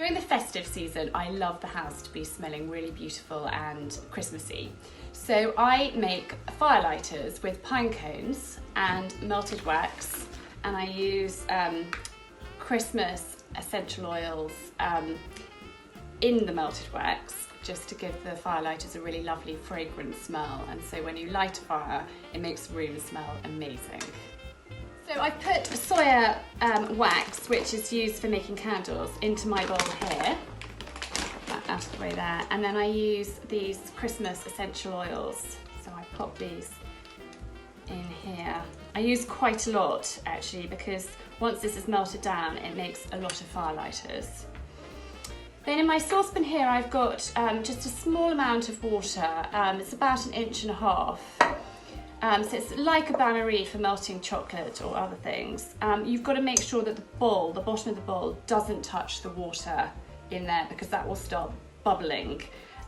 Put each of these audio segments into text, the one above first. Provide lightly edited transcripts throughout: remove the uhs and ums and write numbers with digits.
During the festive season, I love the house to be smelling really beautiful and Christmassy. So I make firelighters with pine cones and melted wax, and I use Christmas essential oils in the melted wax just to give the firelighters a really lovely fragrant smell, and so when you light a fire it makes the room smell amazing. So I put soya wax, which is used for making candles, into my bowl here. That out of the way there. And then I use these Christmas essential oils. So I pop these in here. I use quite a lot actually, because once this is melted down it makes a lot of firelighters. Then in my saucepan here I've got just a small amount of water. It's about 1.5 inches. So it's like a bain-marie for melting chocolate or other things. You've got to make sure that the bowl, the bottom of the bowl, doesn't touch the water in there, because that will start bubbling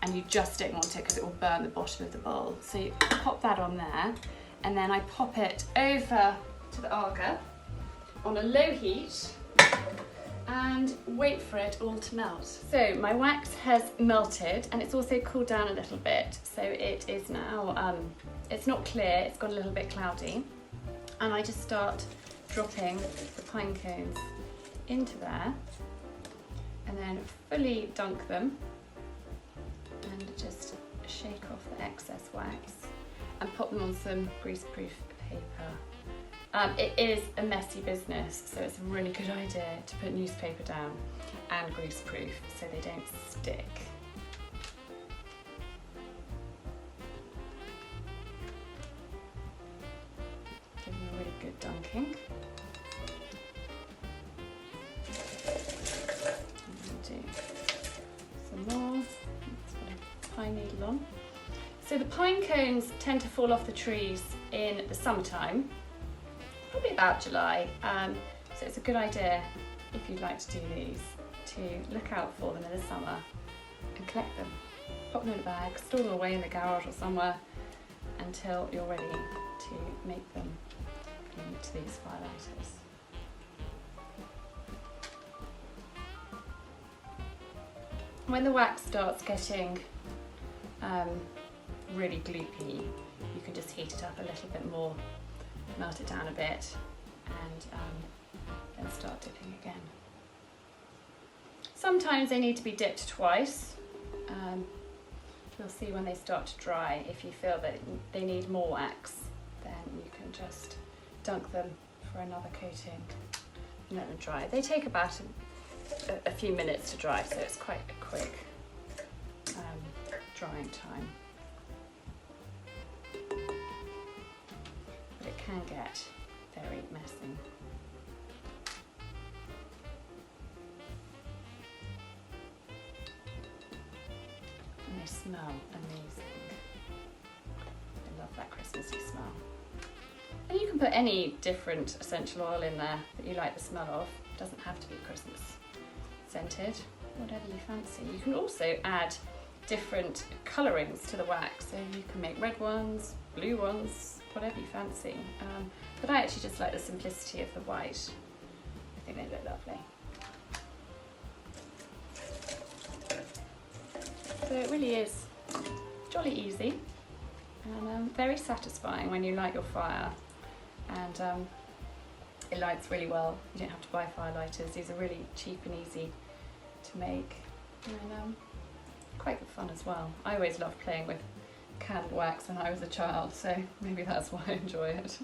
and you just don't want it because it will burn the bottom of the bowl. So you pop that on there, and then I pop it over to the agar on a low heat and wait for it all to melt. So my wax has melted and it's also cooled down a little bit. So it is now, it's not clear, it's got a little bit cloudy. And I just start dropping the pine cones into there and then fully dunk them and just shake off the excess wax and pop them on some greaseproof paper. It is a messy business, so it's a really good idea to put newspaper down and greaseproof so they don't stick. Give them a really good dunking. Do some more. Let's put a pine needle on. So the pine cones tend to fall off the trees in the summertime, probably about July, so it's a good idea, if you'd like to do these, to look out for them in the summer and collect them. Pop them in a bag, store them away in the garage or somewhere until you're ready to make them into these firelighters. When the wax starts getting really gloopy, you can just heat it up a little bit more, melt it down a bit, and then start dipping again. Sometimes they need to be dipped twice. You'll see when they start to dry, if you feel that they need more wax, then you can just dunk them for another coating and let them dry. They take about a few minutes to dry, so it's quite a quick drying time. But it can get very messy. And they smell amazing. I love that Christmassy smell. And you can put any different essential oil in there that you like the smell of. It doesn't have to be Christmas scented, whatever you fancy. You can also add different colourings to the wax, so you can make red ones, blue ones, whatever you fancy. But I actually just like the simplicity of the white. I think they look lovely. So it really is jolly easy and very satisfying when you light your fire, and it lights really well. You don't have to buy firelighters. These are really cheap and easy to make, and quite good fun as well. I always loved playing with candle wax when I was a child, so maybe that's why I enjoy it.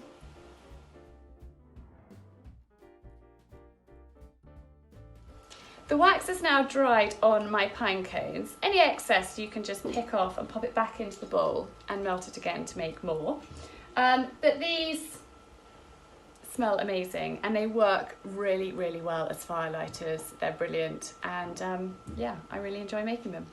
The wax is now dried on my pine cones. Any excess you can just pick off and pop it back into the bowl and melt it again to make more. But these smell amazing and they work really, really well as firelighters. They're brilliant, and yeah, I really enjoy making them.